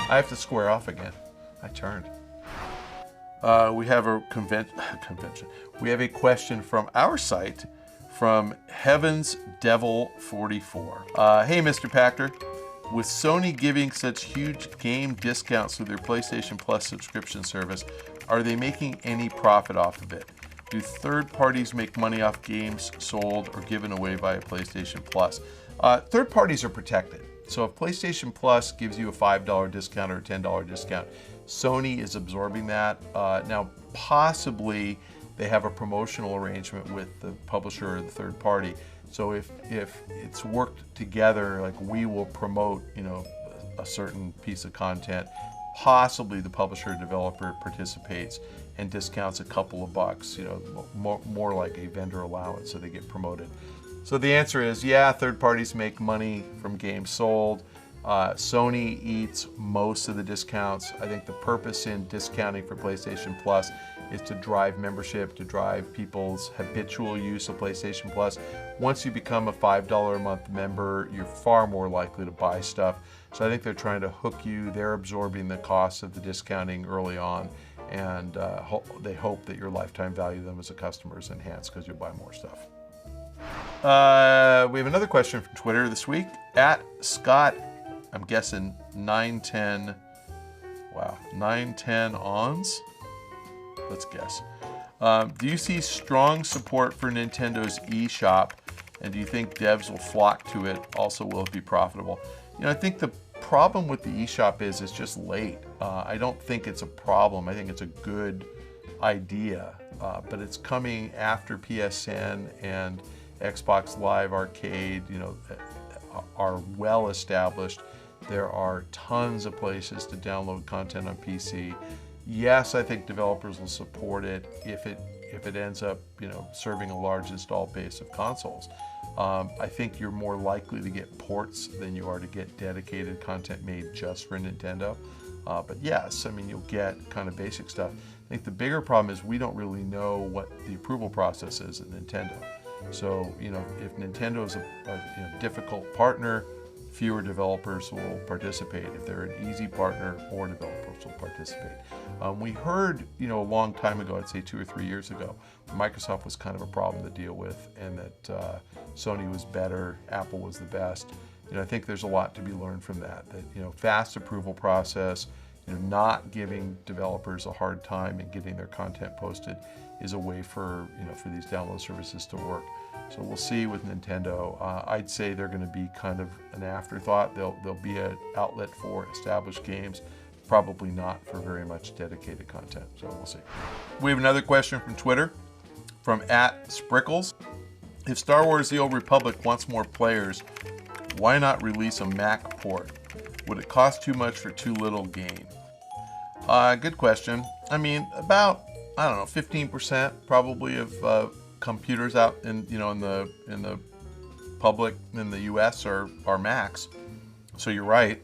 I have to square off again. I turned. We have a convention. We have a question from our site from Heaven's Devil 44. Hey, Mr. Pachter. With Sony giving such huge game discounts through their PlayStation Plus subscription service, are they making any profit off of it? Do third parties make money off games sold or given away via PlayStation Plus? Third parties are protected. So if PlayStation Plus gives you a $5 discount or a $10 discount, Sony is absorbing that. Now, possibly they have a promotional arrangement with the publisher or the third party. So if it's worked together, like we will promote, a certain piece of content, possibly the publisher or developer participates and discounts a couple of bucks, more like a vendor allowance, so they get promoted. So the answer is, yeah, third parties make money from games sold. Sony eats most of the discounts. I think the purpose in discounting for PlayStation Plus is to drive membership, to drive people's habitual use of PlayStation Plus. Once you become a $5 a month member, you're far more likely to buy stuff. So I think they're trying to hook you. They're absorbing the costs of the discounting early on, and they hope that your lifetime value of them as a customer is enhanced because you'll buy more stuff. We have another question from Twitter this week. At Scott, I'm guessing 910 ons? Let's guess. Do you see strong support for Nintendo's eShop, and do you think devs will flock to it? Also, will it be profitable? I think the problem with the eShop is it's just late. I don't think it's a problem. I think it's a good idea, but it's coming after PSN and Xbox Live Arcade, are well established. There are tons of places to download content on PC. Yes, I think developers will support it if it ends up, serving a large installed base of consoles. I think you're more likely to get ports than you are to get dedicated content made just for Nintendo. But yes, you'll get kind of basic stuff. I think the bigger problem is we don't really know what the approval process is at Nintendo. So, if Nintendo is a difficult partner, fewer developers will participate. If they're an easy partner, more developers will participate. We heard, a long time ago, I'd say 2 or 3 years ago, Microsoft was kind of a problem to deal with, and that Sony was better, Apple was the best. I think there's a lot to be learned from that. Fast approval process, not giving developers a hard time and getting their content posted is a way for these download services to work. So we'll see with Nintendo. I'd say they're going to be kind of an afterthought. They'll be an outlet for established games, probably not for very much dedicated content. So we'll see. We have another question from Twitter, from @Sprickles. If Star Wars: The Old Republic wants more players, why not release a Mac port? Would it cost too much for too little gain? Good question. About 15% probably of computers out in the public in the U.S. are Macs. So you're right.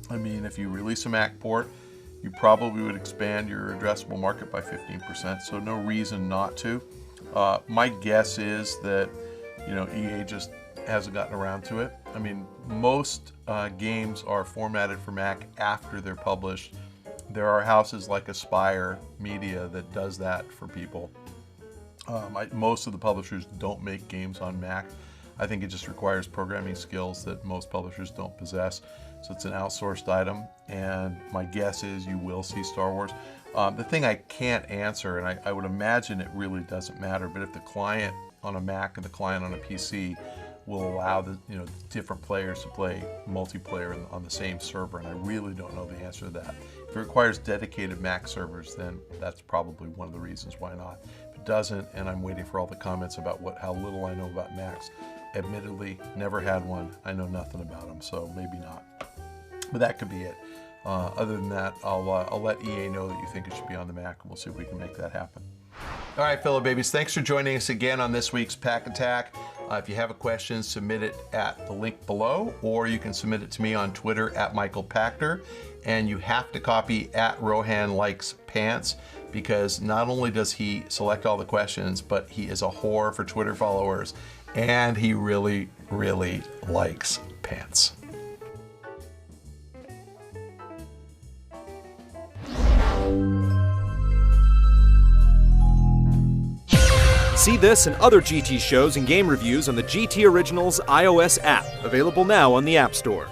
If you release a Mac port, you probably would expand your addressable market by 15%. So no reason not to. My guess is that EA just hasn't gotten around to it. Most games are formatted for Mac after they're published. There are houses like Aspire Media that does that for people. Most of the publishers don't make games on Mac. I think it just requires programming skills that most publishers don't possess. So it's an outsourced item, and my guess is you will see Star Wars. The thing I can't answer, and I would imagine it really doesn't matter, but if the client on a Mac and the client on a PC will allow the different players to play multiplayer on the same server, and I really don't know the answer to that. If it requires dedicated Mac servers, then that's probably one of the reasons why not. If it doesn't, and I'm waiting for all the comments about how little I know about Macs, admittedly, never had one. I know nothing about them, so maybe not. But that could be it. Other than that, I'll let EA know that you think it should be on the Mac, and we'll see if we can make that happen. All right, fellow babies, thanks for joining us again on this week's Pach-Attack. If you have a question, submit it at the link below, or you can submit it to me on Twitter at Michael Pachter. And you have to copy at Rohan Likes Pants, because not only does he select all the questions, but he is a whore for Twitter followers, and he really, really likes pants. See this and other GT shows and game reviews on the GT Originals iOS app, available now on the App Store.